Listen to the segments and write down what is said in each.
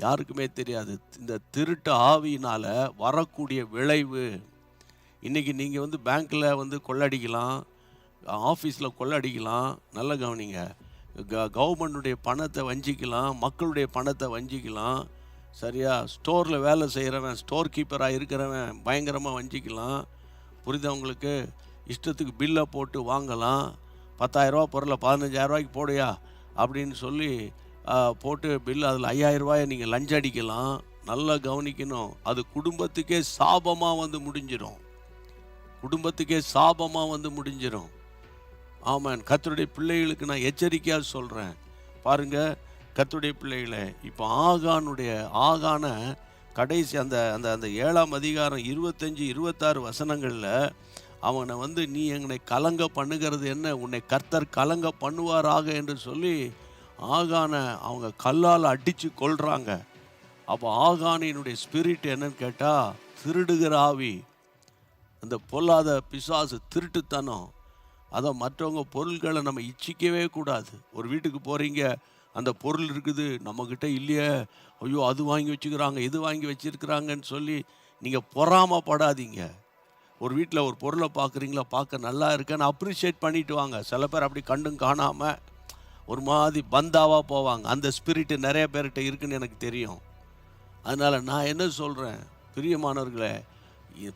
யாருக்குமே தெரியாது. இந்த திருட்டு ஆவியினால வரக்கூடிய விளைவு. இன்னைக்கு நீங்க பேங்க்ல கொள்ளடிக்கலாம், ஆஃபீஸில் கொள்ளடிக்கலாம். நல்லா கவனிங்க. கவர்மெண்ட்டுடைய பணத்தை வஞ்சிக்கலாம், மக்களுடைய பணத்தை வஞ்சிக்கலாம். சரியா? ஸ்டோரில் வேலை செய்கிறவன், ஸ்டோர் கீப்பராக இருக்கிறவன் பயங்கரமாக வஞ்சிக்கலாம். புரியுதா உங்களுக்கு? இஷ்டத்துக்கு பில்லை போட்டு வாங்கலாம். 10,000 பொருளை 15,000 போடுயா அப்படின்னு சொல்லி போட்டு பில் அதில் 5,000 நீங்கள் லஞ்சடிக்கலாம். நல்லா கவனிக்கணும். அது குடும்பத்துக்கே சாபமாக முடிஞ்சிடும். குடும்பத்துக்கே சாபமாக முடிஞ்சிடும். ஆமாம். கர்த்தருடைய பிள்ளைகளுக்கு நான் எச்சரிக்கையாக சொல்கிறேன். பாருங்கள் கர்த்தருடைய பிள்ளைகளை, இப்போ ஆகான கடைசி அந்த அந்த அந்த 7ஆம் அதிகாரம் 25, 26 வசனங்களில் அவனை நீ எங்களை கலங்க பண்ணுகிறது என்ன, உன்னை கர்த்தர் கலங்க பண்ணுவாராக என்று சொல்லி ஆகானை அவங்க கல்லால் அடித்து கொள்கிறாங்க. அப்போ ஆகானினுடைய ஸ்பிரிட் என்னன்னு கேட்டால் திருடுகிற ஆவி, அந்த பொல்லாத பிசாசு, திருட்டுத்தனம். அதை மற்றவங்க பொருள்களை நம்ம இச்சிக்கவே கூடாது. ஒரு வீட்டுக்கு போகிறீங்க, அந்த பொருள் இருக்குது, நம்மக்கிட்ட இல்லையே, ஐயோ அது வாங்கி வச்சுக்கிறாங்க, இது வாங்கி வச்சுருக்கிறாங்கன்னு சொல்லி நீங்கள் பொறாமப்படாதீங்க. ஒரு வீட்டில் ஒரு பொருளை பார்க்குறீங்களா, பார்க்க நல்லா இருக்கேன்னு அப்ரிஷியேட் பண்ணிட்டு வாங்க. சில பேர் அப்படி கண்டும் காணாமல் ஒரு மாதிரி பந்தாவாக போவாங்க. அந்த ஸ்பிரிட்டு நிறைய பேர்கிட்ட இருக்குன்னு எனக்கு தெரியும். அதனால் நான் என்ன சொல்கிறேன், பிரியமானவர்களே,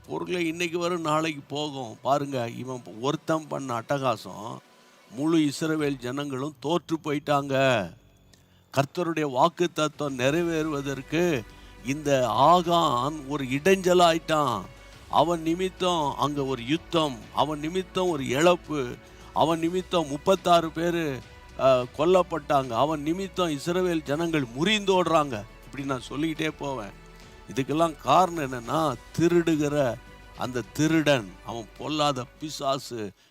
பொருளை இன்றைக்கி வரும் நாளைக்கு போகும். பாருங்கள், இவன் ஒருத்தம் பண்ண அட்டகாசம் முழு இஸ்ரவேல் ஜனங்களும் தோற்று போயிட்டாங்க. கர்த்தருடைய வாக்கு தத்துவம் நிறைவேறுவதற்கு இந்த ஆகான் ஒரு இடைஞ்சலாயிட்டான். அவன் நிமித்தம் அங்கே ஒரு யுத்தம், அவன் நிமித்தம் ஒரு இழப்பு, அவன் நிமித்தம் 36 பேர் கொல்லப்பட்டாங்க, அவன் நிமித்தம் இஸ்ரவேல் ஜனங்கள் முறிந்தோடுறாங்க. இப்படி நான் சொல்லிக்கிட்டே போவேன். இதுக்கெல்லாம் காரணம் என்னன்னா, திருடுகிற அந்த திருடன், அவன் பொல்லாத பிசாசு